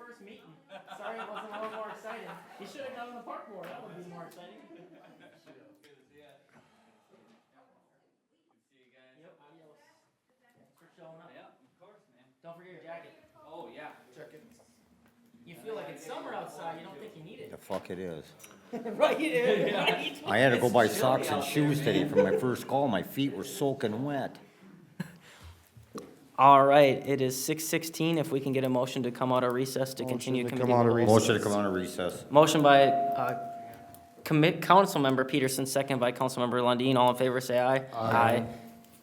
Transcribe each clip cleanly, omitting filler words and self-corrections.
first meeting. Sorry it wasn't a little more exciting. You should have gone on the park board, that would be more exciting. Good to see ya. Good to see you guys. Yep, adios. Thanks for showing up. Yeah, of course, man. Don't forget your jacket. Oh, yeah. You feel like it's summer outside, you don't think you need it. The fuck it is. Right, right. I had to go buy It's socks chilly and out shoes there, today for my first call. My feet were soaking wet. All right, it is 6:16. If we can get a motion to come out of recess to continue to committee come out of of the whole. Motion to come out of recess. Motion by Councilmember Peterson, second by Councilmember Lundin. All in favor, say aye. Aye.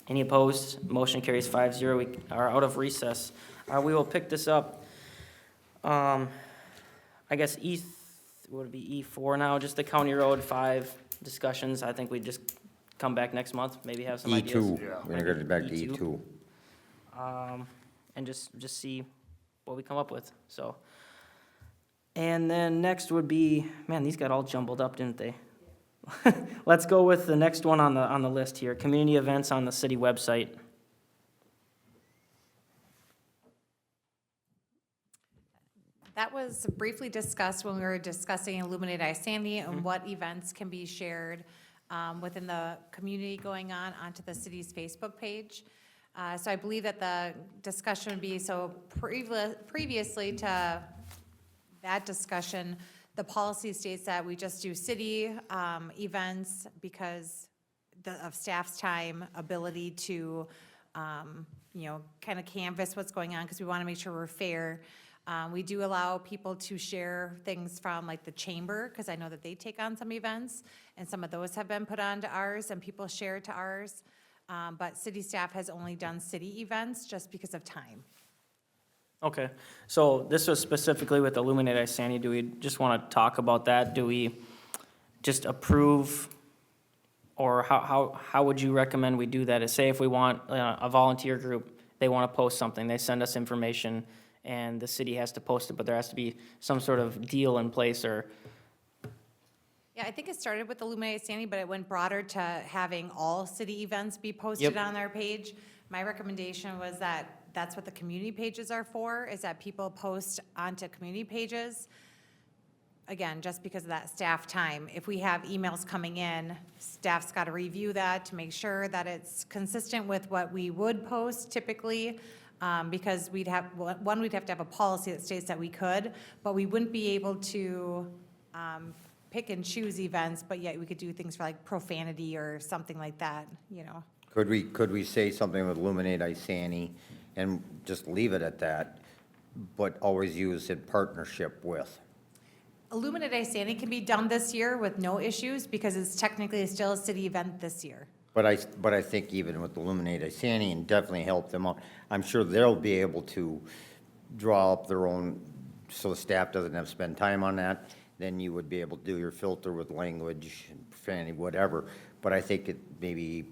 Any opposed? Motion carries 5-0. We are out of recess. We will pick this up, I guess would it be E4 now, just the County Road 5 discussions. I think we just come back next month, maybe have some ideas. E2. We're gonna go back to E2. E2. And just see what we come up with, so. And then next would be, man, these got all jumbled up, didn't they? Let's go with the next one on the list here, community events on the city website. That was briefly discussed when we were discussing Illuminate Isani and what events can be shared within the community going on onto the city's Facebook page. So I believe that the discussion would be, so previously to that discussion, the policy states that we just do city events because of staff's time, ability to, kind of canvass what's going on, because we want to make sure we're fair. We do allow people to share things from like the chamber, because I know that they take on some events, and some of those have been put onto ours, and people share to ours. But city staff has only done city events just because of time. Okay, so this was specifically with Illuminate Isani. Do we just want to talk about that? Do we just approve, or how would you recommend we do that? Say if we want a volunteer group, they want to post something, they send us information, and the city has to post it, but there has to be some sort of deal in place, or, Yeah, I think it started with Illuminate Sandy, but it went broader to having all city events be posted Yep. on their page. My recommendation was that that's what the community pages are for, is that people post onto community pages. Again, just because of that staff time. If we have emails coming in, staff's got to review that to make sure that it's consistent with what we would post typically. Because we'd have to have a policy that states that we could, but we wouldn't be able to pick and choose events, but yet we could do things for like profanity or something like that, Could we say something with Illuminate Isani and just leave it at that, but always use in partnership with? Illuminate Isani can be done this year with no issues because it's technically still a city event this year. But I think even with Illuminate Isani and definitely help them out, I'm sure they'll be able to draw up their own, so the staff doesn't have to spend time on that. Then you would be able to do your filter with language, profanity, whatever. But I think it maybe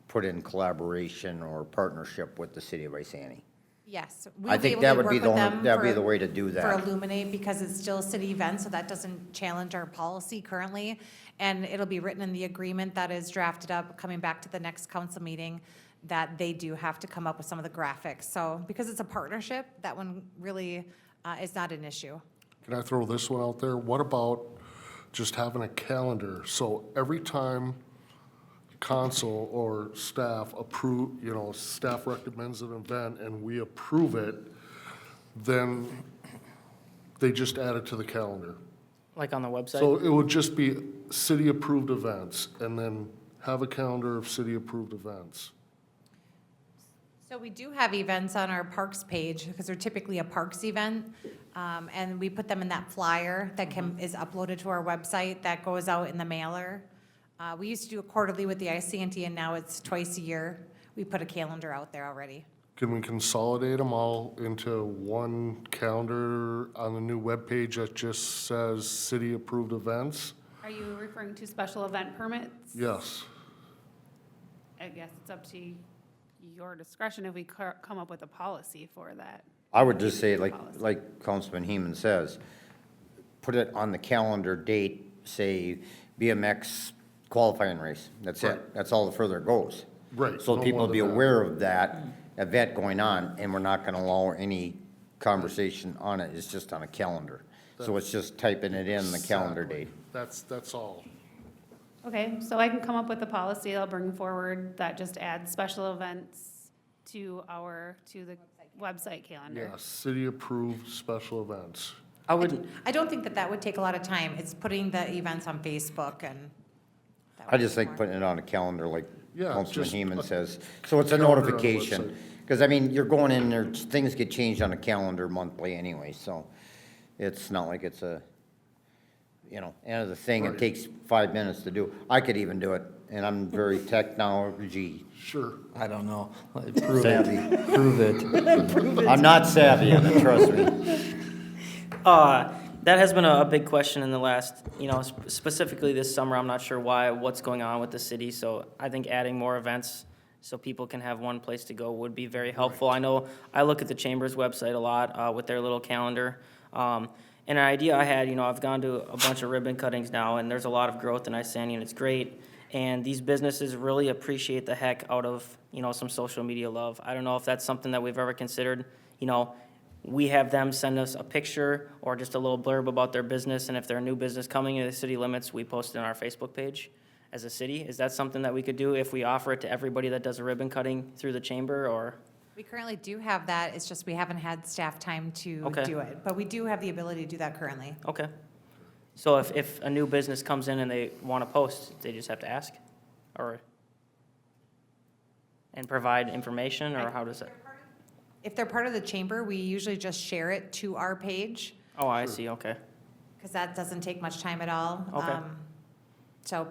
put in collaboration or partnership with the city of Isani. Yes. I think that would be the only, that'd be the way to do For that. Illuminate, because it's still a city event, so that doesn't challenge our policy currently. And it'll be written in the agreement that is drafted up, coming back to the next council meeting, that they do have to come up with some of the graphics. So because it's a partnership, that one really is not an issue. Can I throw this one out there? What about just having a calendar, so every time council or staff approve, staff recommends an event and we approve it, then they just add it to the calendar. like on the website? So it would just be city-approved events, and then have a calendar of city-approved events. So we do have events on our parks page, because they're typically a parks event, and we put them in that flyer that is uploaded to our website, that goes out in the mailer. We used to do it quarterly with the ICNT, and now it's twice a year. We put a calendar out there already. Can we consolidate them all into one calendar on the new webpage that just says city-approved events? Are you referring to special event permits? Yes. I guess it's up to your discretion if we come up with a policy for that. I would just say, like Councilman Heeman says, put it on the calendar date, say BMX qualifying race. That's it. Right. That's all the further it goes. Right. So no people more will be than that. aware of that event going on, and we're not gonna allow any conversation on it is just on a calendar. So it's just typing it in the calendar Exactly. date. That's all. Okay, so I can come up with a policy I'll bring forward that just adds special events to the website calendar. Yeah, city-approved special events. I wouldn't, I don't think that that would take a lot of time. It's putting the events on Facebook and. that I would just take think more. putting it on a calendar like Yeah, Councilman just Heeman a says. So it's a calendar on the notification. website. Because, I mean, you're going in there, things get changed on a calendar monthly anyway, so it's not like it's a, end of the thing. It Right. takes 5 minutes to do. I could even do it, and I'm very technology Sure. I don't know. Prove savvy. it. Prove it. I'm not savvy on it, trust me. that has been a big question in the last, specifically this summer. I'm not sure what's going on with the city, so I think adding more events so people can have one place to go would be very helpful. I know I look at the Chamber's website a lot with their little calendar. And an idea I had, I've gone to a bunch of ribbon cuttings now, and there's a lot of growth in Isani, and it's great. And these businesses really appreciate the heck out of, some social media love. I don't know if that's something that we've ever considered. We have them send us a picture or just a little blurb about their business, and if they're a new business coming into the city limits, we post it on our Facebook page as a city. Is that something that we could do if we offer it to everybody that does a ribbon cutting through the chamber, or? We currently do have that. It's just we haven't had staff time to Okay. do it. But we do have the ability to do that currently. Okay. So if a new business comes in and they want to post, they just have to ask? Or, and provide information, or how does it? If they're part of the chamber, we usually just share it to our page Oh, I see, okay. because that doesn't take much time at all. Okay.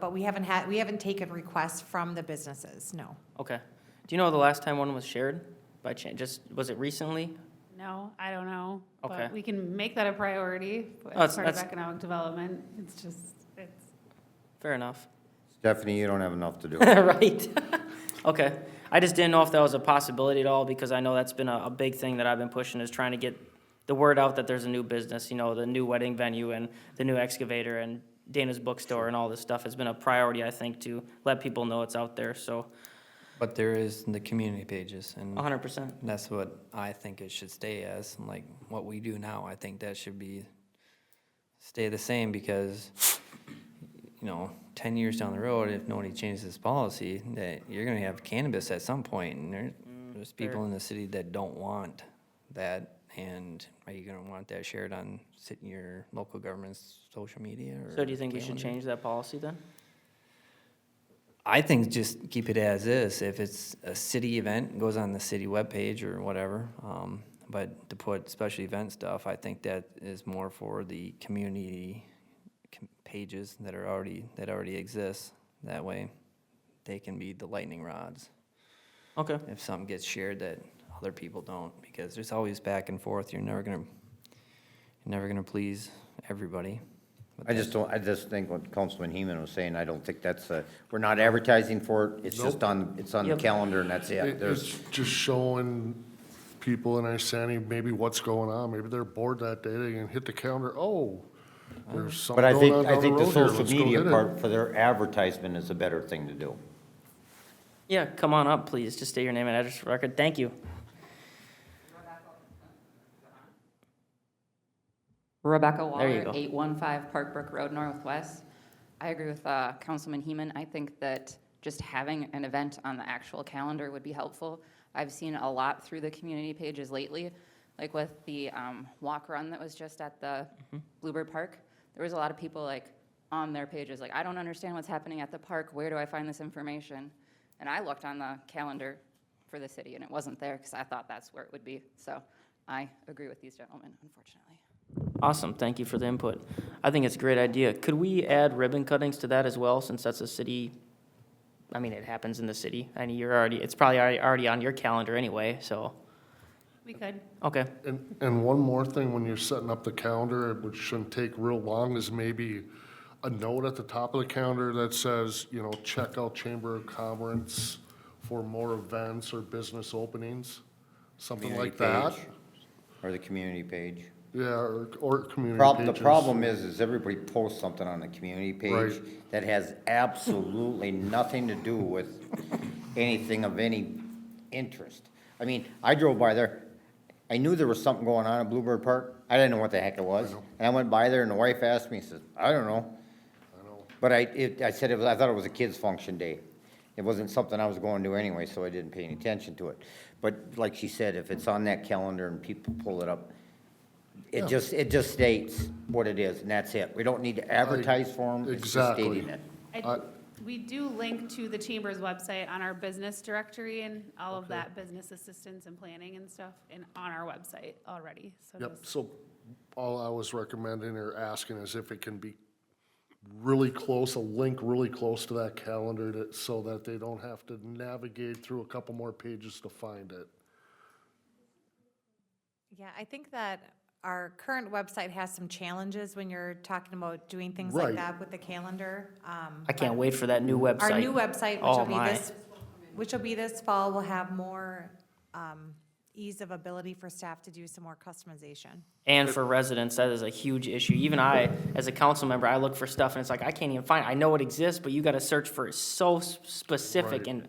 But we haven't taken requests from the businesses, no. Okay. Do you know the last time one was shared by chance? Was it recently? No, I don't know. Okay. But we can make that a priority that's- as part of that's- economic development. It's Fair enough. Stephanie, you don't have enough to do. Right. Okay. I just didn't know if that was a possibility at all, because I know that's been a big thing that I've been pushing, is trying to get the word out that there's a new business, the new wedding venue and the new excavator and Dana's bookstore and all this stuff has been a priority, I think, to let people know it's out there, so But there is the community pages, and 100%. that's what I think it should stay as. Like what we do now, I think that should stay the same, because 10 years down the road, if nobody changes this policy, that you're gonna have cannabis at some point, and there's people in the city that don't want that. And are you gonna want that shared on your local government's social media? So do you think you should calendar? change that policy then? I think just keep it as is. If it's a city event, it goes on the city webpage or whatever. But to put special event stuff, I think that is more for the community pages that already exist. That way, they can be the lightning rods Okay. if something gets shared that other people don't, because there's always back and forth. You're never gonna please everybody. But I just think what Councilman Heeman was saying, I don't think we're not advertising for it. It's just it's on the Yep. calendar and that's it. It's There's, just showing people in Isani maybe what's going on. Maybe they're bored that day, they can hit the calendar, there's something but I going think on down the the road here, social let's go media hit it. part for their advertisement is a better thing to do. Yeah, come on up, please. Just state your name and address for the record. Thank you. Rebecca There you Waller, go. 815 Park Brook Road Northwest. I agree with Councilman Heeman. I think that just having an event on the actual calendar would be helpful. I've seen a lot through the community pages lately, like with the walk run that was just at the Bluebird Park. There was a lot of people on their pages, I don't understand what's happening at the park. Where do I find this information? And I looked on the calendar for the city, and it wasn't there because I thought that's where it would be. So I agree with these gentlemen, unfortunately. Awesome, thank you for the input. I think it's a great idea. Could we add ribbon cuttings to that as well, since that's a city, it happens in the city, and it's probably already on your calendar anyway, so, we could. okay. And one more thing, when you're setting up the calendar, which shouldn't take real long, is maybe a note at the top of the calendar that says, check out Chamber of Commerce for more events or business openings, something like Community that. page Or the community page. Yeah, or community The pages. problem is everybody posts something on the community page Right. that has absolutely nothing to do with anything of any interest. I drove by there, I knew there was something going on at Bluebird Park. I didn't know what the heck it was. And I went by there and the wife asked me, says, I don't know. But I said, I thought it was a kids' function day. It wasn't something I was going to anyway, so I didn't pay any attention to it. But like she said, if it's on that calendar and people pull it up, it just states what it is, and that's it. We don't need to advertise for them, it's just Exactly. stating it. We do link to the chamber's website on our business directory and all of that business assistance and planning and stuff and on our website already, so Yep, just- so all I was recommending or asking is if it can be really close, a link really close to that calendar so that they don't have to navigate through a couple more pages to find it. Yeah, I think that our current website has some challenges when you're talking about doing things Right. like that with the calendar. I can't wait for that new website. Our new website, Oh, my. which will be this fall, will have more ease of ability for staff to do some more customization. And for residents, that is a huge issue. Even I, as a council member, I look for stuff and it's like, I can't even find it. I know it exists, but you gotta search for it so specific Right. and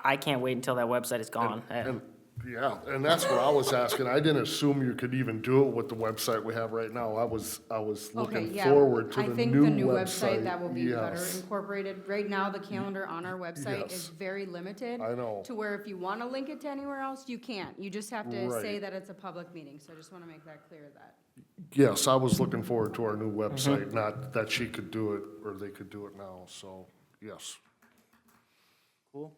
I can't wait until that website is gone. And, yeah, and that's what I was asking. I didn't assume you could even do it with the website we have right now. I was Okay, looking yeah. forward to I the think new the new website. website, that will be better Yes. incorporated. Right now, the calendar on our website Yes. is very limited. I know. To where if you want to link it to anywhere else, you can't. You just have to say Right. that it's a public meeting, so I just want to make that clear that. Yes, I was looking forward to our new Mm-hmm. website, not that she could do it or they could do it now, so, yes. Cool.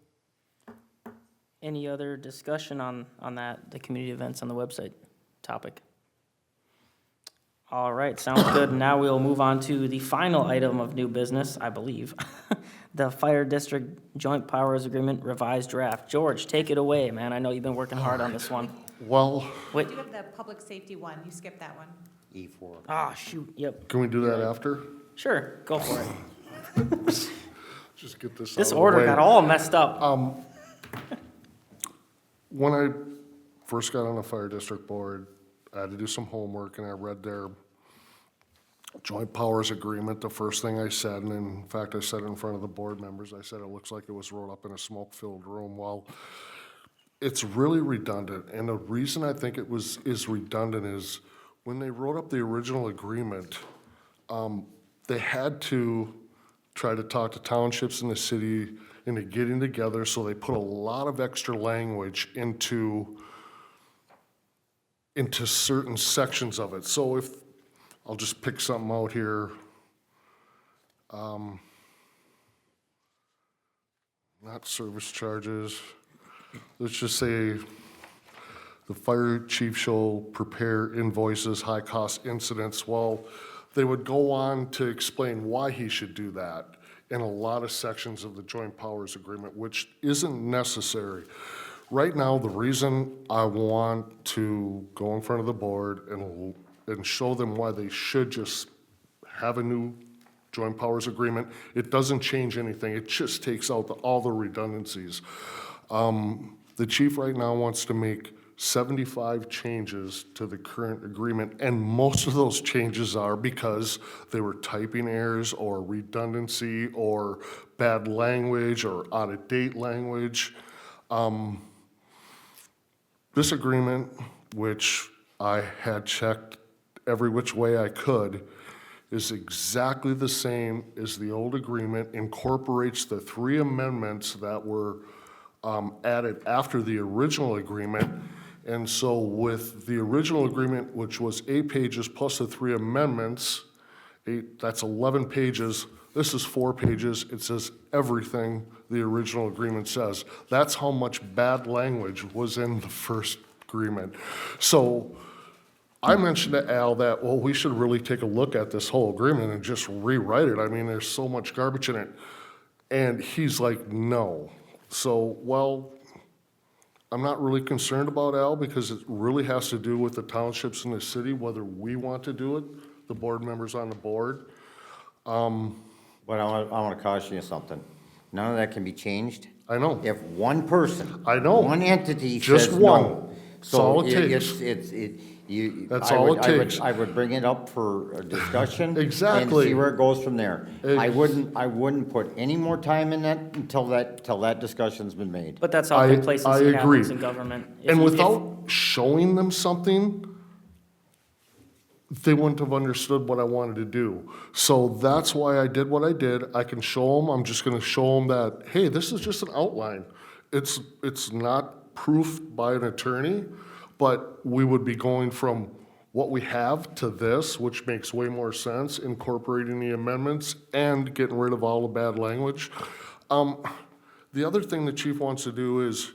Any other discussion on that, the community events on the website topic? All right, sounds good. Now we'll move on to the final item of new business, I believe. The Fire District Joint Powers Agreement revised draft. George, take it away, man. I know you've been working hard on this one. Well, Wait, We do have the public safety one, you skipped that one. E4. ah, shoot, yep. can we do that after? Sure, go for it. Just get this out This of the order way. got all messed up. When I first got on the fire district board, I had to do some homework, and I read their joint powers agreement. The first thing I said, and in fact, I said it in front of the board members, I said it looks like it was wrote up in a smoke-filled room. Well, it's really redundant, and the reason I think is redundant is when they wrote up the original agreement, they had to try to talk to townships in the city into getting together, so they put a lot of extra language into certain sections of it. So if, I'll just pick something out here. Not service charges. Let's just say the fire chief shall prepare invoices, high-cost incidents. Well, they would go on to explain why he should do that in a lot of sections of the joint powers agreement, which isn't necessary. Right now, the reason I want to go in front of the board and show them why they should just have a new joint powers agreement, it doesn't change anything. It just takes out all the redundancies. The chief right now wants to make 75 changes to the current agreement, and most of those changes are because they were typing errors or redundancy or bad language or out-of-date language. This agreement, which I had checked every which way I could, is exactly the same as the old agreement, incorporates the 3 amendments that were added after the original agreement. And so with the original agreement, which was 8 pages plus the 3 amendments, that's 11 pages. This is 4 pages. It says everything the original agreement says. That's how much bad language was in the first agreement. So I mentioned to Al that, well, we should really take a look at this whole agreement and just rewrite it. I mean, there's so much garbage in it. And he's like, no. So, well, I'm not really concerned about Al because it really has to do with the townships in the city, whether we want to do it, the board members on the board. But I want to caution you something. None of that can be changed. I know. If one person. I know. One entity Just says one. no. That's all So it takes. That's I all would- it I would- takes. I would bring it up for a discussion. Exactly. And see where it goes from there. I Ex- wouldn't put any more time in that until that discussion's been made. But that's how I complacency agree. happens in government. If And you- if- without showing them something, they wouldn't have understood what I wanted to do. So that's why I did what I did. I can show them, I'm just gonna show them that, hey, this is just an outline. It's not proof by an attorney, but we would be going from what we have to this, which makes way more sense, incorporating the amendments and getting rid of all the bad language. The other thing the chief wants to do is,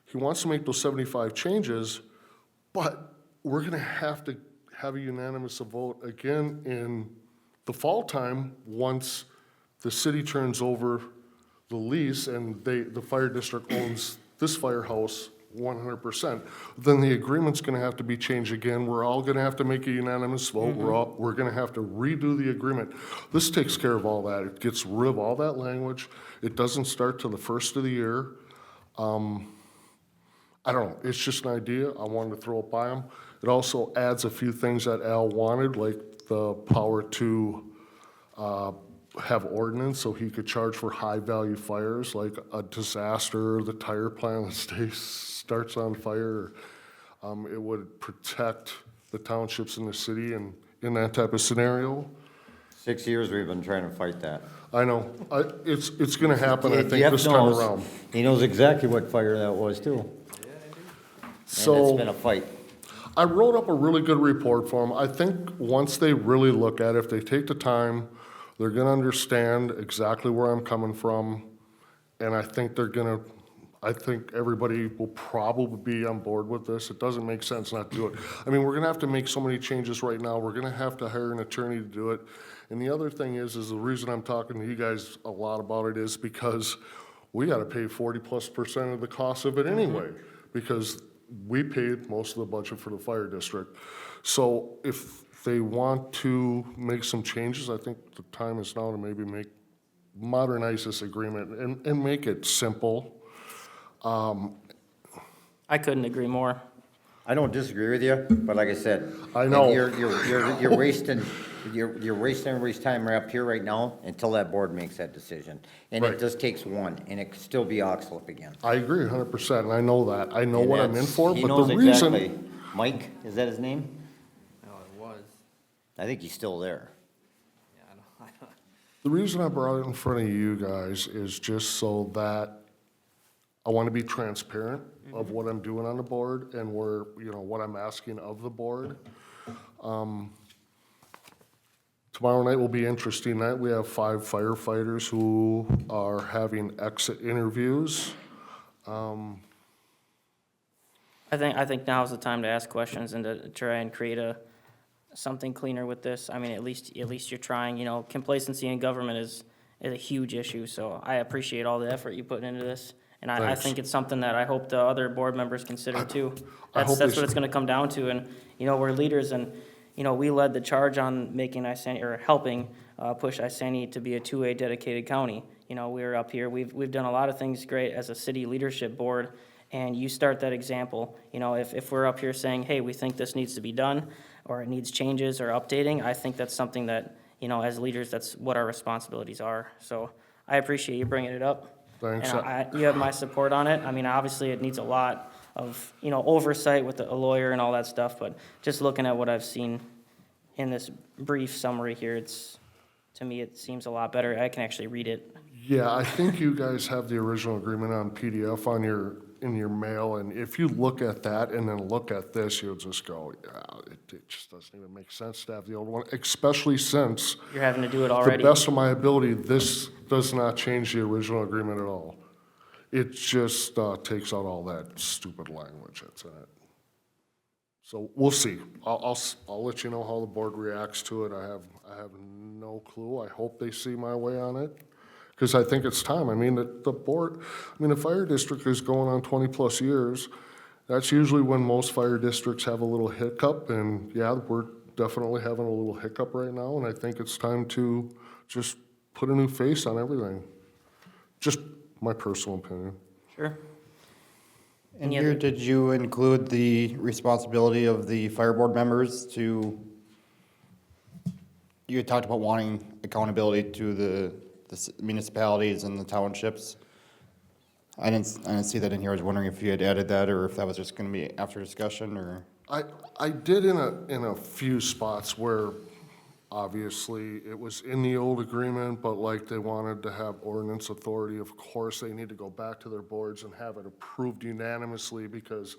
he wants to make those 75 changes, but we're gonna have to have a unanimous vote again in the fall time, once the city turns over the lease and the fire district owns this firehouse 100%. Then the agreement's gonna have to be changed again. We're all gonna have to make a unanimous vote. We're gonna have to redo the agreement. This takes care of all that. It gets rid of all that language. It doesn't start till the first of the year. I don't know, it's just an idea, I wanted to throw it by him. It also adds a few things that Al wanted, like the power to have ordinance, so he could charge for high-value fires, like a disaster, the tire plant that starts on fire. It would protect the townships in the city and in that type of scenario. 6 years we've been trying to fight that. I know, it's gonna happen, I think, Jeff this time knows. around. He knows exactly what fire that was too. And So. it's been a fight. I wrote up a really good report for them. I think once they really look at it, if they take the time, they're gonna understand exactly where I'm coming from. And I think I think everybody will probably be on board with this. It doesn't make sense not to do it. I mean, we're gonna have to make so many changes right now. We're gonna have to hire an attorney to do it. And the other thing is the reason I'm talking to you guys a lot about it is because we gotta pay 40+% of the cost of it anyway, because we paid most of the budget for the fire district. So if they want to make some changes, I think the time is now to maybe modernize this agreement and make it simple. I couldn't agree more. I don't disagree with you, but like I said. I know. You're wasting, you're wasting everybody's time right up here right now until that board makes that decision. And it Right. just takes one, and it could still be Oxlip again. I agree 100%, and I know that. I know And what I'm in that's- for, he but knows the reason. exactly. Mike, is that his name? No, it was. I think he's still there. Yeah, I don't. The reason I brought it in front of you guys is just so that I want to be transparent of what I'm doing on the board and what I'm asking of the board. Tomorrow night will be an interesting night. We have 5 firefighters who are having exit interviews. I think now is the time to ask questions and to try and create something cleaner with this. I mean, at least you're trying, complacency in government is a huge issue, so I appreciate all the effort you put into this. And I Thanks. think it's something that I hope the other board members consider too. I hope That's they what it's gonna come down to, and, we're leaders, and, we led the charge on making Isani, or helping, push Isani to be a 2A dedicated county. We're up here, we've done a lot of things great as a city leadership board, and you start that example. If we're up here saying, hey, we think this needs to be done, or it needs changes or updating, I think that's something that, as leaders, that's what our responsibilities are. So I appreciate you bringing it up. Thanks. And you have my support on it. I mean, obviously, it needs a lot of, oversight with a lawyer and all that stuff, but just looking at what I've seen in this brief summary here, to me, it seems a lot better. I can actually read it. Yeah, I think you guys have the original agreement on PDF in your mail, and if you look at that and then look at this, you'll just go, yeah, it just doesn't even make sense to have the old one, especially since, You're having to do it to the already. best of my ability, this does not change the original agreement at all. It just takes out all that stupid language that's in it. So we'll see. I'll let you know how the board reacts to it. I have no clue. I hope they see my way on it, because I think it's time. I mean, the fire district is going on 20-plus years. That's usually when most fire districts have a little hiccup, and yeah, we're definitely having a little hiccup right now, and I think it's time to just put a new face on everything. Just my personal opinion. Sure. And Any here, other- did you include the responsibility of the fire board members to, you had talked about wanting accountability to the municipalities and the townships. I didn't see that in here. I was wondering if you had added that, or if that was just gonna be after discussion, or? I did in a few spots where obviously it was in the old agreement, but like they wanted to have ordinance authority, of course, they need to go back to their boards and have it approved unanimously, because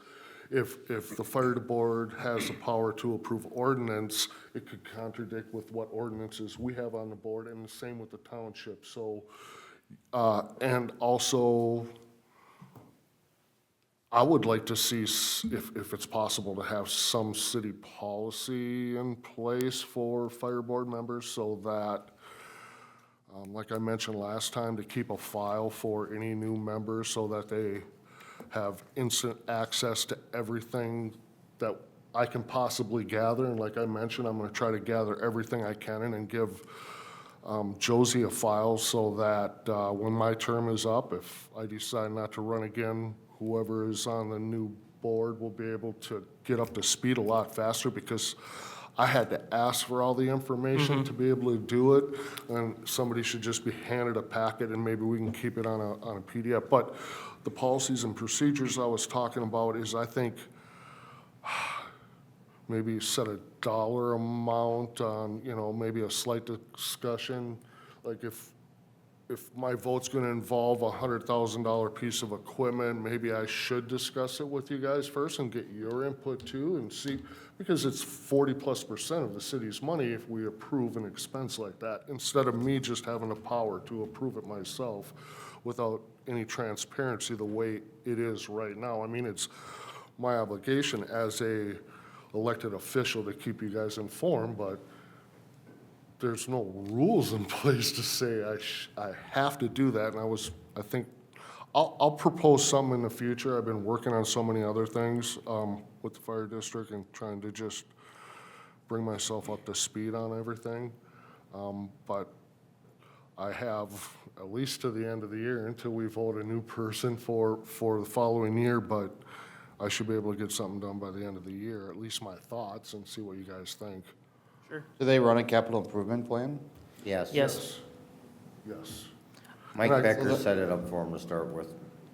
if the fire board has the power to approve ordinance, it could contradict with what ordinances we have on the board, and the same with the township, so, and also, I would like to see, if it's possible, to have some city policy in place for fire board members so that, like I mentioned last time, to keep a file for any new members so that they have instant access to everything that I can possibly gather. And like I mentioned, I'm gonna try to gather everything I can and give Josie a file so that when my term is up, if I decide not to run again, whoever is on the new board will be able to get up to speed a lot faster, because I had to ask for all the information to be able to do it, and somebody should just be handed a packet, and maybe we can keep it on a PDF. But the policies and procedures I was talking about is, I think, maybe set a dollar amount on, maybe a slight discussion, like if my vote's gonna involve a $100,000 piece of equipment, maybe I should discuss it with you guys first and get your input too, and see, because it's 40+% of the city's money if we approve an expense like that, instead of me just having the power to approve it myself without any transparency the way it is right now. I mean, it's my obligation as a elected official to keep you guys informed, but there's no rules in place to say I have to do that, and I think, I'll propose something in the future. I've been working on so many other things with the fire district and trying to just bring myself up to speed on everything. But I have at least to the end of the year until we vote a new person for the following year, but I should be able to get something done by the end of the year, at least my thoughts, and see what you guys think. Do they run a capital improvement plan? Yes. Yes. Yes, Mike And I- Becker set it up for him to start with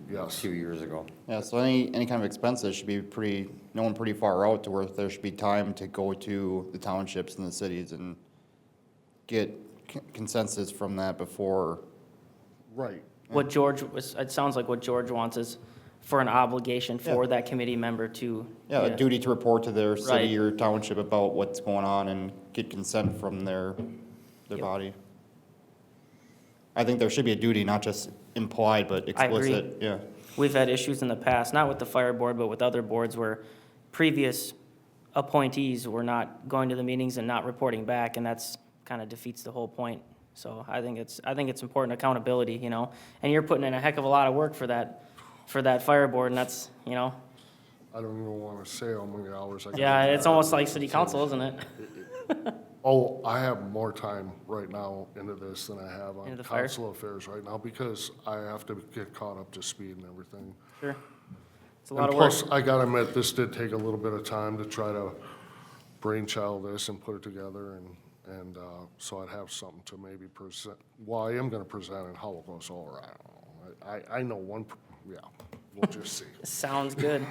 a yes. few years ago. Yeah, so any kind of expenses should be known pretty far out to where there should be time to go to the townships and the cities and get consensus from that before. Right. What George was, it sounds like what George wants is for an obligation for that committee member to. Yeah, a duty to report to their city Right. or township about what's going on and get consent from their Yep. body. I think there should be a duty, not just implied, but I agree. explicit, yeah. We've had issues in the past, not with the fire board, but with other boards where previous appointees were not going to the meetings and not reporting back, and that's kind of defeats the whole point. So I think it's important accountability, and you're putting in a heck of a lot of work for that fire board, and that's, I don't even want to say how many hours I got. yeah, it's almost like city council, isn't it? Oh, I have more time right now into this than I have Into on the fire? council affairs right now, because I have to get caught up to speed and everything. Sure. It's a And lot of work. plus, I gotta admit, this did take a little bit of time to try to brainchild this and put it together, and so I'd have something to maybe present. Well, I am gonna present it, how it goes over, I don't know. I know one, yeah, we'll just see. Sounds good.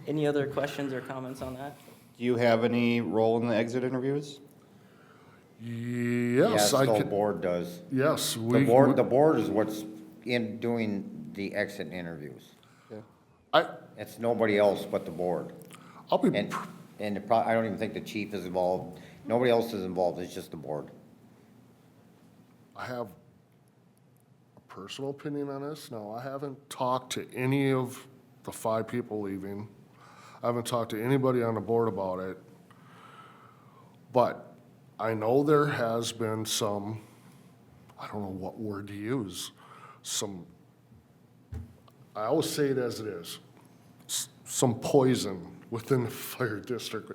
Any other questions or comments on that? Do you have any role in the exit interviews? Yes, Yes, I the could, board does. yes, The we. board is what's in doing the exit interviews. It's nobody else but the board. I'll be, And I don't even think the chief is involved. Nobody else is involved, it's just the board. I have a personal opinion on this. Now, I haven't talked to any of the 5 people leaving. I haven't talked to anybody on the board about it. But I know there has been some, I don't know what word to use, I always say it as it is, some poison within the fire district.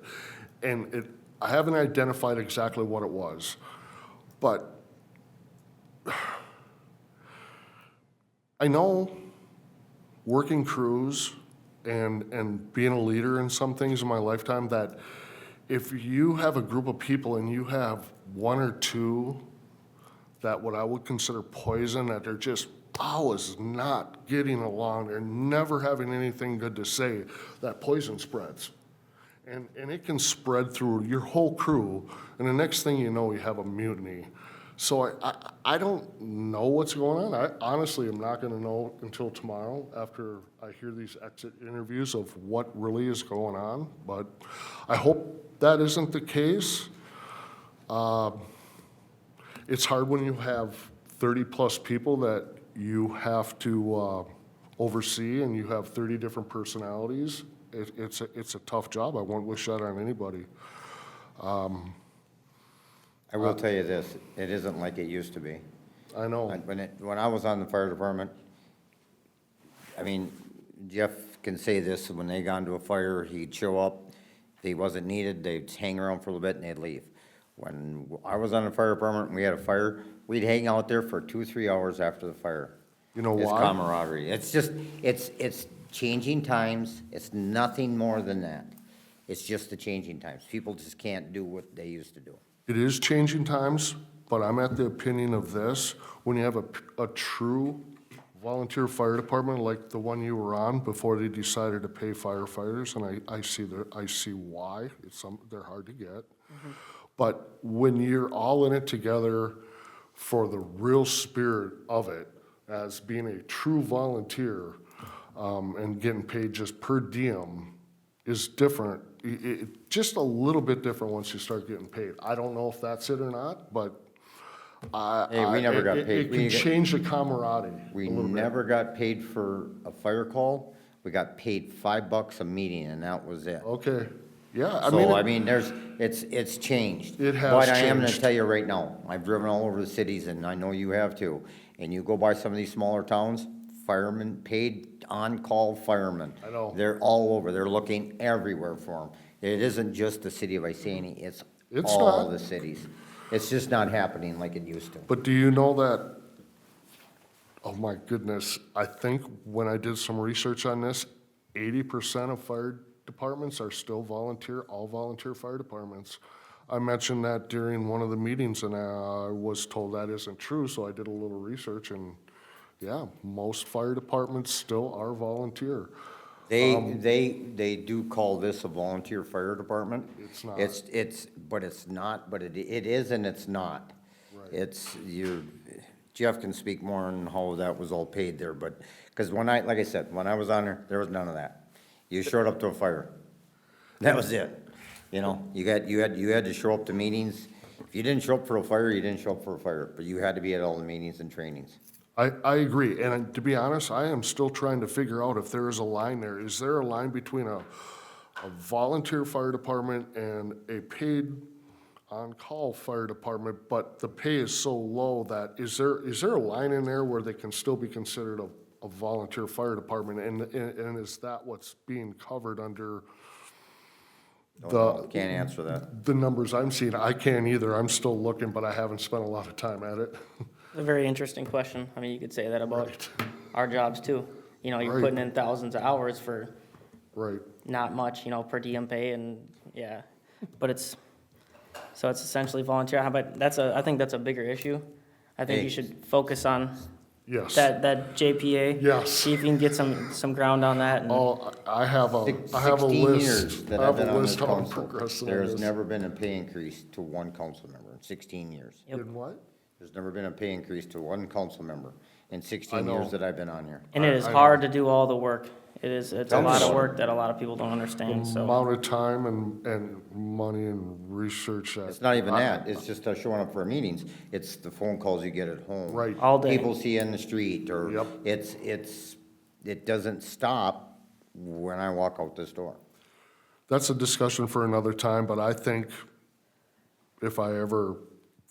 And I haven't identified exactly what it was, but I know working crews and being a leader in some things in my lifetime, that if you have a group of people and you have one or two that what I would consider poison, that they're just always not getting along, they're never having anything good to say, that poison spreads. And it can spread through your whole crew, and the next thing you know, you have a mutiny. So I don't know what's going on. I honestly am not gonna know until tomorrow after I hear these exit interviews of what really is going on, but I hope that isn't the case. It's hard when you have 30-plus people that you have to oversee, and you have 30 different personalities. It's a tough job. I won't wish that on anybody. I will tell you this, it isn't like it used to be. I know. When I was on the fire department, I mean, Jeff can say this, when they got into a fire, he'd show up, if he wasn't needed, they'd hang around for a little bit and they'd leave. When I was on the fire department and we had a fire, we'd hang out there for 2-3 hours after the fire. You know It's why? camaraderie. It's just, it's changing times. It's nothing more than that. It's just the changing times. People just can't do what they used to do. It is changing times, but I'm at the opinion of this, when you have a true volunteer fire department like the one you were on before they decided to pay firefighters, and I see why, they're hard to get. But when you're all in it together for the real spirit of it, as being a true volunteer, and getting paid just per diem is different. Just a little bit different once you start getting paid. I don't know if that's it or not, but Hey, we never got paid. It can change the camaraderie a We little bit. never got paid for a fire call. We got paid $5 a meeting and that was it. Okay, yeah, So, I mean, it's changed. It has But I am gonna changed. tell you right now, I've driven all over the cities, and I know you have too, and you go by some of these smaller towns, firemen, paid on-call firemen. I know. They're all over, they're looking everywhere for them. It isn't just the city of Isani, it's It's all not. the cities. It's just not happening like it used to. But do you know that, oh my goodness, I think when I did some research on this, 80% of fire departments are still volunteer, all volunteer fire departments. I mentioned that during one of the meetings, and I was told that isn't true, so I did a little research, and yeah, most fire departments still are volunteer. They do call this a volunteer fire department. It's not. But it's not, but it is and it's not. Jeff can speak more on how that was all paid there, but, because like I said, when I was on there was none of that. You showed up to a fire. That was it. You know, you had to show up to meetings. If you didn't show up for a fire, you didn't show up for a fire, but you had to be at all the meetings and trainings. I agree, and to be honest, I am still trying to figure out if there is a line there. Is there a line between a volunteer fire department and a paid on-call fire department, but the pay is so low that, is there a line in there where they can still be considered a volunteer fire department, and is that what's being covered under Can't answer that. the numbers I'm seeing? I can't either, I'm still looking, but I haven't spent a lot of time at it. A very interesting question. I mean, you could say that about Right. our jobs too. You know, you're Right. putting in thousands of hours for Right. not much, you know, per diem pay and, yeah. But it's essentially volunteer, but I think that's a bigger issue. I think Hey. you should focus on Yes. that JPA. Yes. See if you can get some ground on that and. Oh, I have a 16 years list, that I I've have been a on this list how I'm council, progressing on there's this. never been a pay increase to one council member in 16 years. Yep. In what? There's never been a pay increase to one council member in I 16 know. years that I've been on here. And it is I hard to do all the work. It's a Tell me lot of about it. work that a lot of people don't understand, so. Amount of time and money and research that. It's not even that, it's just showing up for meetings, it's the phone calls you get at home. Right. All day. People see you in the street, or Yep. it doesn't stop when I walk out this door. That's a discussion for another time, but I think if I ever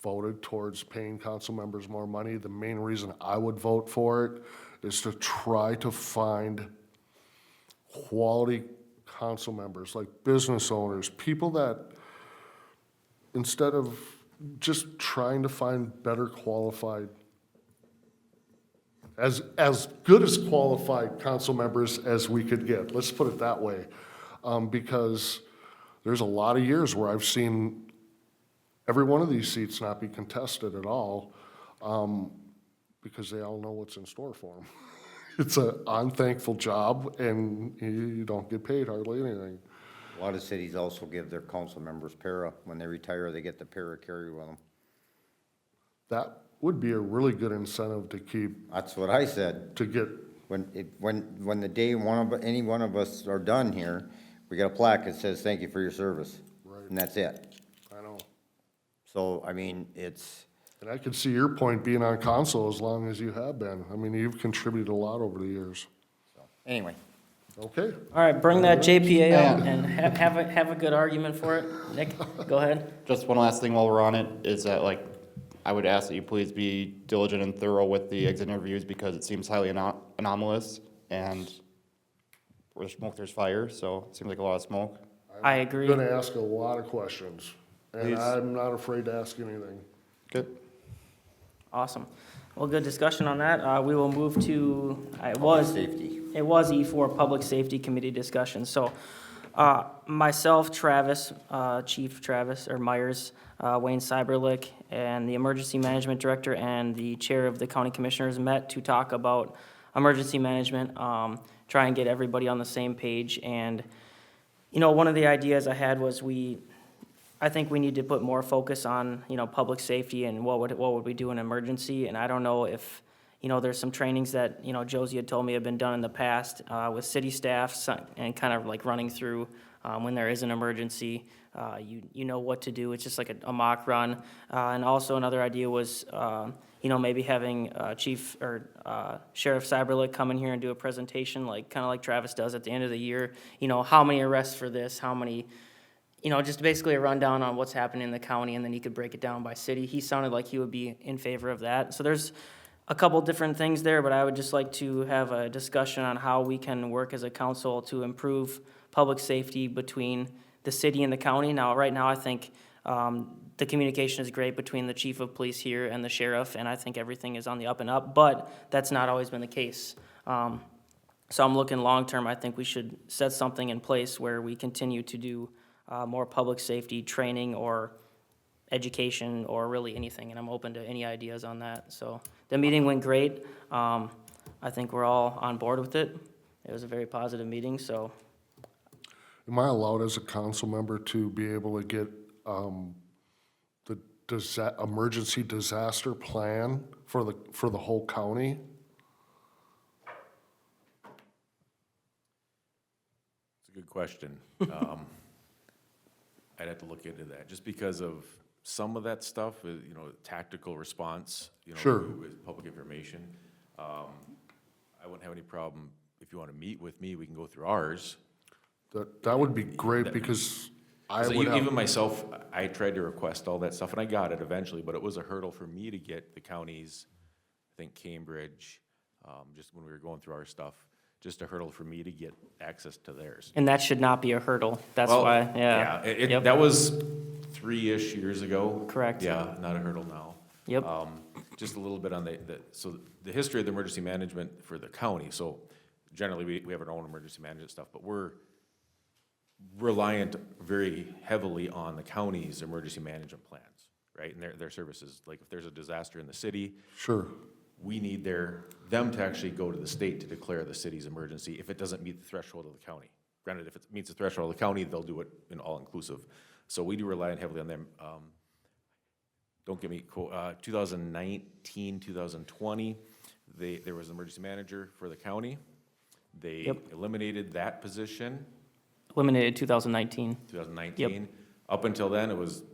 voted towards paying council members more money, the main reason I would vote for it is to try to find quality council members, like business owners, people that, instead of just trying to find better qualified as good as qualified council members as we could get, let's put it that way. Because there's a lot of years where I've seen every one of these seats not be contested at all, because they all know what's in store for them. It's an unthankful job, and you don't get paid hardly anything. A lot of cities also give their council members para. When they retire, they get the para carry with them. That would be a really good incentive to keep, That's what I said. to get, When the day any one of us are done here, we get a plaque that says, thank you for your service. Right. And that's it. I know. So, I mean, it's, And I could see your point being on council as long as you have been. I mean, you've contributed a lot over the years. anyway. Okay, All right, bring that JPA out and have a good argument for it. Nick, go ahead. Just one last thing while we're on it, is that like, I would ask that you please be diligent and thorough with the exit interviews because it seems highly anomalous and where there's smoke, there's fire, so it seems like a lot of smoke. I agree. gonna ask a lot of questions, and Please. I'm not afraid to ask anything. Good. Awesome. Well, good discussion on that. We will move to, it was E4, Public Safety Committee discussion. So, myself, Travis, Chief Travis, or Myers, Wayne Cyberlick, and the Emergency Management Director and the Chair of the County Commissioners met to talk about emergency management, try and get everybody on the same page. And, you know, one of the ideas I had was I think we need to put more focus on, you know, public safety and what would we do in an emergency. And I don't know if, you know, there's some trainings that, you know, Josie had told me have been done in the past with city staff and kind of like running through when there is an emergency. You know what to do. It's just like a mock run. And also another idea was, you know, maybe having Chief or Sheriff Cyberlick come in here and do a presentation, like kind of like Travis does at the end of the year. You know, how many arrests for this, how many. You know, just basically a rundown on what's happening in the county, and then he could break it down by city. He sounded like he would be in favor of that. So there's a couple different things there, but I would just like to have a discussion on how we can work as a council to improve public safety between the city and the county. Now, right now, I think the communication is great between the chief of police here and the sheriff, and I think everything is on the up and up, but that's not always been the case. So I'm looking long-term. I think we should set something in place where we continue to do more public safety training or education or really anything, and I'm open to any ideas on that. So the meeting went great. I think we're all on board with it. It was a very positive meeting, so. Am I allowed as a council member to be able to get the emergency disaster plan for the whole county? It's a good question. I'd have to look into that, just because of some of that stuff, you know, tactical response, you know, Sure. with public information. I wouldn't have any problem, if you want to meet with me, we can go through ours. That would be great, because I So would even have, myself, I tried to request all that stuff, and I got it eventually, but it was a hurdle for me to get the counties, I think Cambridge, just when we were going through our stuff, just a hurdle for me to get access to theirs. And that should not be a hurdle. That's Well, why, yeah. Yep. That was 3-ish years ago. Correct. Yeah, not a hurdle now. Yep. Just a little bit on so the history of the emergency management for the county. So generally, we have our own emergency management stuff, but we're reliant very heavily on the county's emergency management plans, right? And their services, like if there's a disaster in the city, sure, we need them to actually go to the state to declare the city's emergency if it doesn't meet the threshold of the county. Granted, if it meets the threshold of the county, they'll do it in all-inclusive. So we do rely heavily on them. Don't get me, 2019, 2020, there was an emergency manager for the county. They Yep. eliminated that position, Eliminated 2019. 2019. Up until then, it was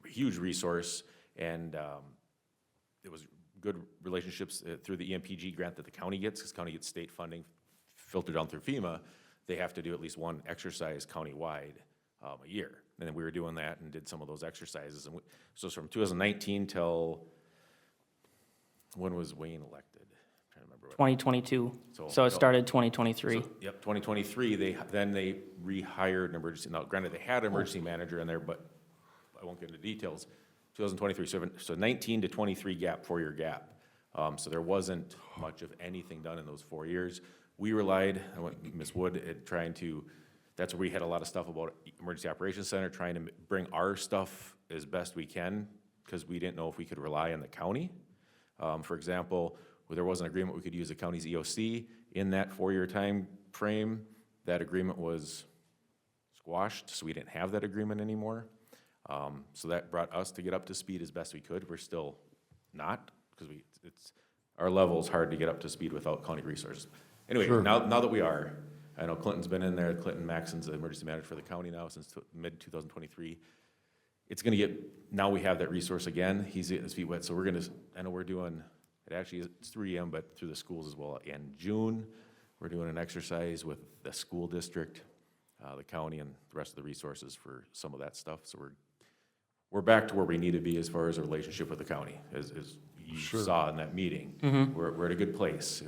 a huge resource, and it was good relationships through the EMPG grant that the county gets, because county gets state funding filtered down through FEMA. They have to do at least one exercise countywide a year. And then we were doing that and did some of those exercises. And so from 2019 till, when was Wayne elected? I'm trying to remember. 2022. So it started 2023. Yep, 2023, they rehired an emergency, now granted, they had an emergency manager in there, but I won't get into details. 2023, so 19 to 23 gap, 4-year gap. So there wasn't much of anything done in those 4 years. We relied, I went, Ms. Wood, at trying to, that's where we had a lot of stuff about Emergency Operations Center, trying to bring our stuff as best we can, because we didn't know if we could rely on the county. For example, where there was an agreement, we could use the county's EOC in that 4-year time frame. That agreement was squashed, so we didn't have that agreement anymore. So that brought us to get up to speed as best we could. We're still not, because our level is hard to get up to speed without county resources. Anyway, now that we are, I know Clinton's been in there, Clinton Maxon's the emergency manager for the county now since mid-2023. It's gonna get, now we have that resource again, he's getting his feet wet, so we're gonna, I know we're doing, it actually is, it's 3M, but through the schools as well. In June, we're doing an exercise with the school district, the county, and the rest of the resources for some of that stuff, so we're back to where we need to be as far as a relationship with the county, as you saw in that meeting. We're at a good place.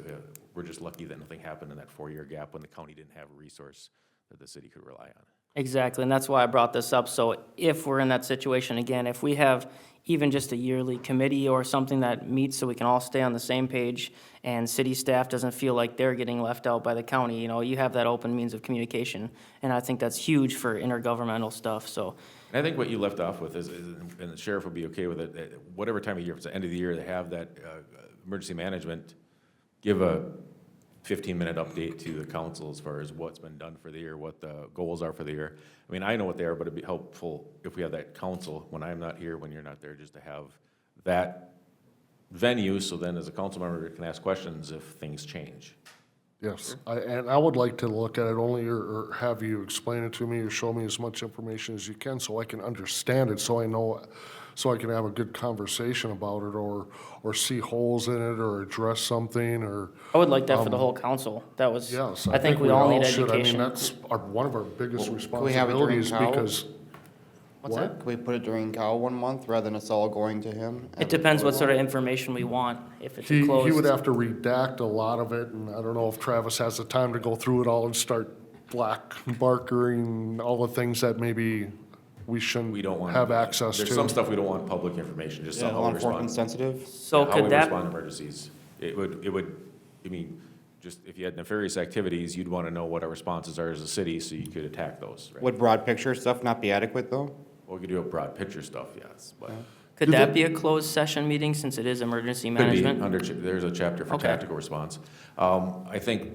We're just lucky that nothing happened in that 4-year gap when the county didn't have a resource that the city could rely on. Exactly, and that's why I brought this up. So if we're in that situation again, if we have even just a yearly committee or something that meets so we can all stay on the same page and city staff doesn't feel like they're getting left out by the county, you know, you have that open means of communication. And I think that's huge for intergovernmental stuff, so. And I think what you left off with is, and the sheriff will be okay with it, whatever time of year, if it's the end of the year, they have that emergency management, give a 15-minute update to the council as far as what's been done for the year, what the goals are for the year. I mean, I know what they are, but it'd be helpful if we have that council, when I'm not here, when you're not there, just to have that venue, so then as a council member, you can ask questions if things change. Yes, and I would like to look at it only, or have you explain it to me, or show me as much information as you can, so I can understand it, so I know, so I can have a good conversation about it, or see holes in it, or address something, or. I would like that for the whole council. That was, Yes, I think we all need should. education. I mean, that's one of our biggest Can we have it during responsibilities, COW? because. What's that? Can we put it during COW 1 month rather than us all going to him? It depends what sort of information we want, if it's He closed. would have to redact a lot of it, and I don't know if Travis has the time to go through it all and start black markering all the things that maybe we shouldn't We don't want. have access to. There's some stuff we don't want public information, just Yeah, how law we respond. enforcement sensitive? So How we could that, respond to emergencies. It would, I mean, just if you had nefarious activities, you'd want to know what our responses are as a city, so you could attack those, right? Would broad picture stuff not be adequate, though? Well, we could do a broad picture stuff, yes, but. could that be a closed session meeting since it is emergency Could be, management? there's a chapter for Okay. tactical response. I think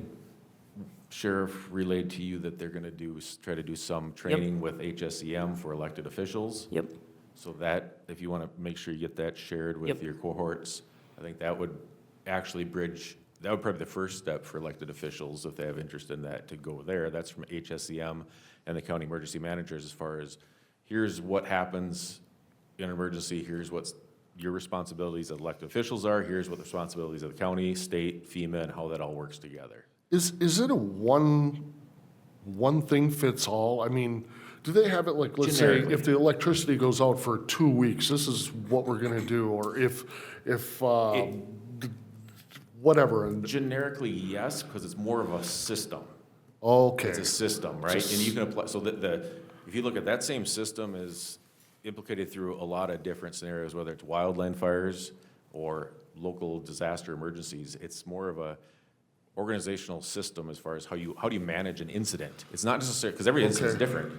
Sheriff relayed to you that they're gonna try to do some training with HSEM for elected officials. Yep, So that, if you wanna make sure you get that shared with Yep. your cohorts, I think that would actually bridge, that would probably be the first step for elected officials, if they have interest in that, to go there. That's from HSEM and the county emergency managers, as far as, here's what happens in an emergency, here's what's your responsibilities as elected officials are, here's what the responsibilities of the county, state, FEMA, and how that all works together. Is it a one thing fits all? I mean, do they have it like, let's say, Generically. if the electricity goes out for 2 weeks, this is what we're gonna do, or if, whatever, and, Generically, yes, because it's more of a system. okay. It's a system, right? And you can apply, so if you look at that same system is implicated through a lot of different scenarios, whether it's wildland fires or local disaster emergencies. It's more of a organizational system as far as how do you manage an incident? It's not necessarily, because every incident is Okay. different,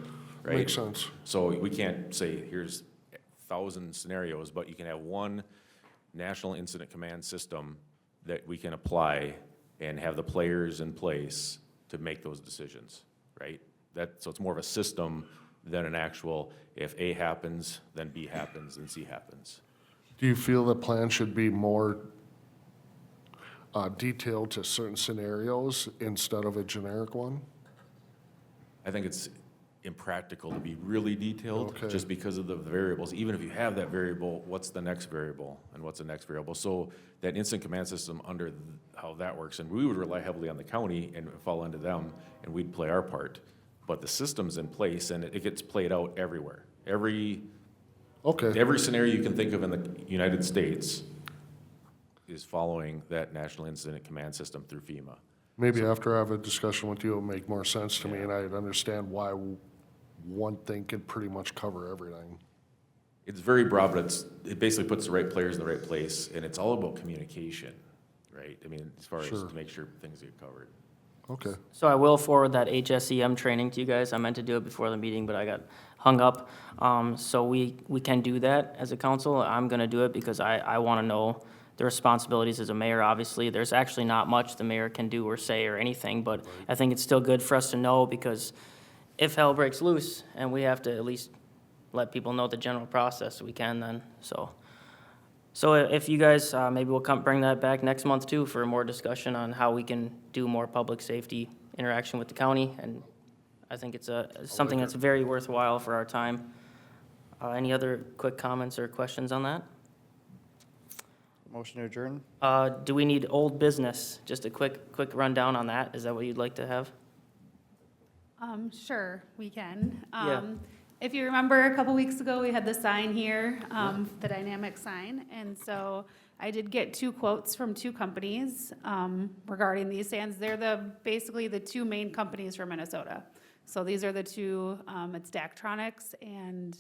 right? Makes sense. So we can't say, here's 1,000 scenarios, but you can have one national incident command system that we can apply and have the players in place to make those decisions, right? So it's more of a system than an actual, if A happens, then B happens, then C happens. Do you feel the plan should be more detailed to certain scenarios instead of a generic one? I think it's impractical to be really detailed, Okay. just because of the variables. Even if you have that variable, what's the next variable, and what's the next variable? So that instant command system, under how that works, and we would rely heavily on the county and fall into them, and we'd play our part. But the system's in place, and it gets played out everywhere. Every scenario you can think of in the United States is following that National Incident Command System through FEMA. Maybe after I have a discussion with you, it'll make more sense to me, and I'd understand why one thing could pretty much cover everything. it's very broad, but it basically puts the right players in the right place, and it's all about communication, right? I mean, as far as Sure. to make sure things get covered. Okay. So I will forward that HSEM training to you guys. I meant to do it before the meeting, but I got hung up. So we can do that as a council. I'm gonna do it because I wanna know the responsibilities as a mayor, obviously. There's actually not much the mayor can do or say or anything, but I think it's still good for us to know, because if hell breaks loose and we have to at least let people know the general process, we can then, so. So if you guys, maybe we'll bring that back next month too for more discussion on how we can do more public safety interaction with the county. And I think it's something that's very worthwhile for our time. Any other quick comments or questions on that? Motion to adjourn? Do we need old business? Just a quick rundown on that. Is that what you'd like to have? Sure, we can. Yeah. If you remember, a couple weeks ago, we had the sign here, the dynamic sign. And so I did get 2 quotes from 2 companies regarding these signs. They're basically the 2 main companies from Minnesota. So these are the 2, it's Daktronics and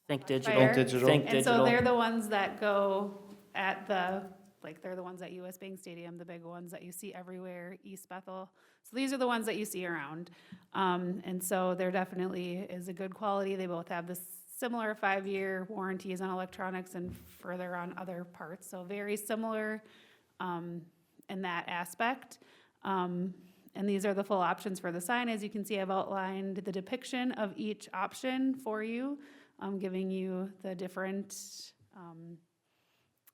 Think digital. Fire. Think And so digital. they're the ones that go at they're the ones at US Bank Stadium, the big ones that you see everywhere, East Bethel. So these are the ones that you see around. And so there definitely is a good quality. They both have this similar 5-year warranties on electronics and further on other parts. So very similar in that aspect. And these are the full options for the sign. As you can see, I've outlined the depiction of each option for you. I'm giving you the different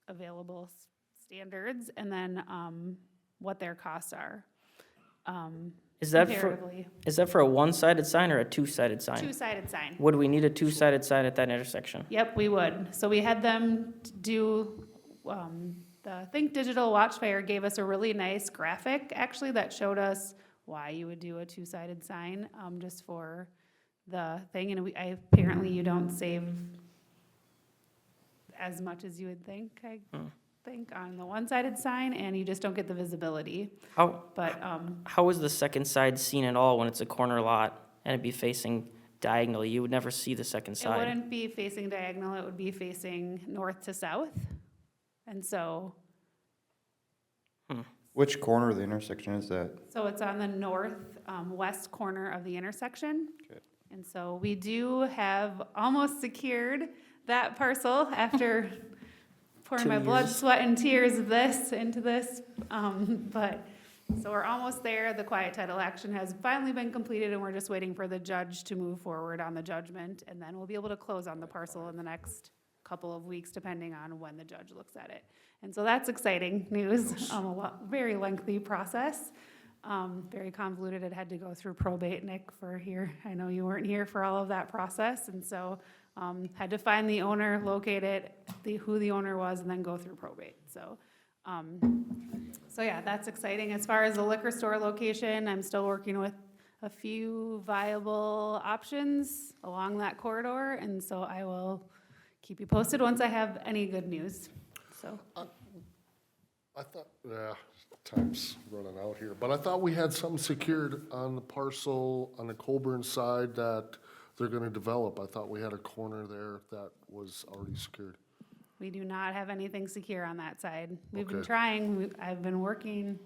available standards and then what their costs are. Is that for, comparatively. is that for a one-sided sign or a two-sided sign? Two-sided sign. Would we need a two-sided sign at that intersection? Yep, we would. So we had them do, the Think Digital Watchfire gave us a really nice graphic, actually, that showed us why you would do a two-sided sign, just for the thing. And apparently you don't save as much as you would think, I think, on the one-sided sign, and you just don't get the visibility. But, How is the second side seen at all when it's a corner lot and it'd be facing diagonally? You would never see the second it side. wouldn't be facing diagonal, it would be facing north to south. And so, Which corner of the intersection is that? so it's on the north, west corner of the intersection. Okay. And so we do have almost secured that parcel after pouring 2 my blood, years. sweat, and tears of this into this. But, so we're almost there. The quiet title action has finally been completed, and we're just waiting for the judge to move forward on the judgment. And then we'll be able to close on the parcel in the next couple of weeks, depending on when the judge looks at it. And so that's exciting news. Very lengthy process. Very convoluted. It had to go through probate, Nick, for here. I know you weren't here for all of that process, and so had to find the owner, locate it, who the owner was, and then go through probate. So, so yeah, that's exciting. As far as the liquor store location, I'm still working with a few viable options along that corridor, and so I will keep you posted once I have any good news. So. I thought, time's running out here, but I thought we had something secured on the parcel on the Colburn side that they're gonna develop. I thought we had a corner there that was already secured. We do not have anything secure on that side. We've been Okay. trying, I've been working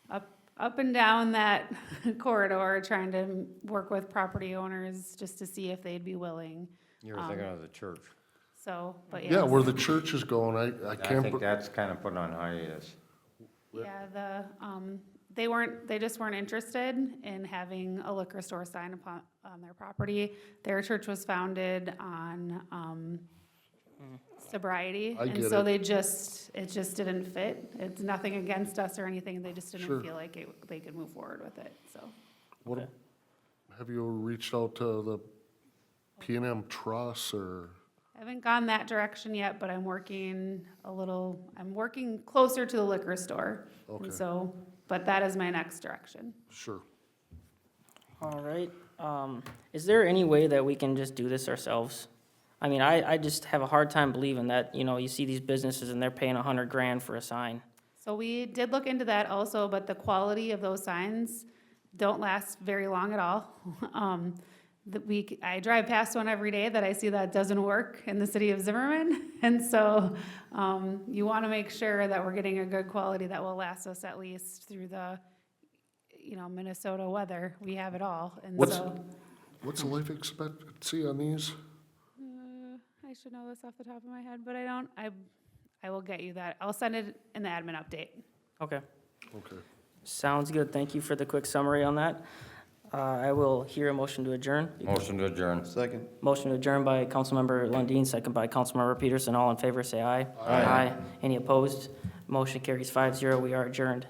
up and down that corridor, trying to work with property owners just to see if they'd be willing. You were thinking of the church. So, but Yeah, yes. where the church is going, I I can't, think that's kind of put on hiatus. Yeah, they just weren't interested in having a liquor store sign on their property. Their church was founded on, sobriety. I And get so it. it just didn't fit. It's nothing against us or anything. They just Sure. didn't feel like they could move forward with it, so. what, have you reached out to the P&M Trust or? I haven't gone that direction yet, but I'm working closer to the liquor store. Okay. And so, but that is my next direction. Sure. All right. Is there any way that we can just do this ourselves? I mean, I just have a hard time believing that, you see these businesses and they're paying $100,000 for a sign. So we did look into that also, but the quality of those signs don't last very long at all. I drive past one every day that I see that doesn't work in the city of Zimmerman. And so you want to make sure that we're getting a good quality that will last us at least through the, Minnesota weather. We have it all. And so What's the life expectancy on these? I should know this off the top of my head, but I don't. I will get you that. I'll send it in the admin update. Okay, Okay. sounds good. Thank you for the quick summary on that. I will hear a motion to adjourn. Motion to adjourn. Second. Motion to adjourn by Councilmember Lundin, second by Councilmember Peterson. All in favor, say aye. Aye. Any opposed? Motion carries 5-0. We are adjourned.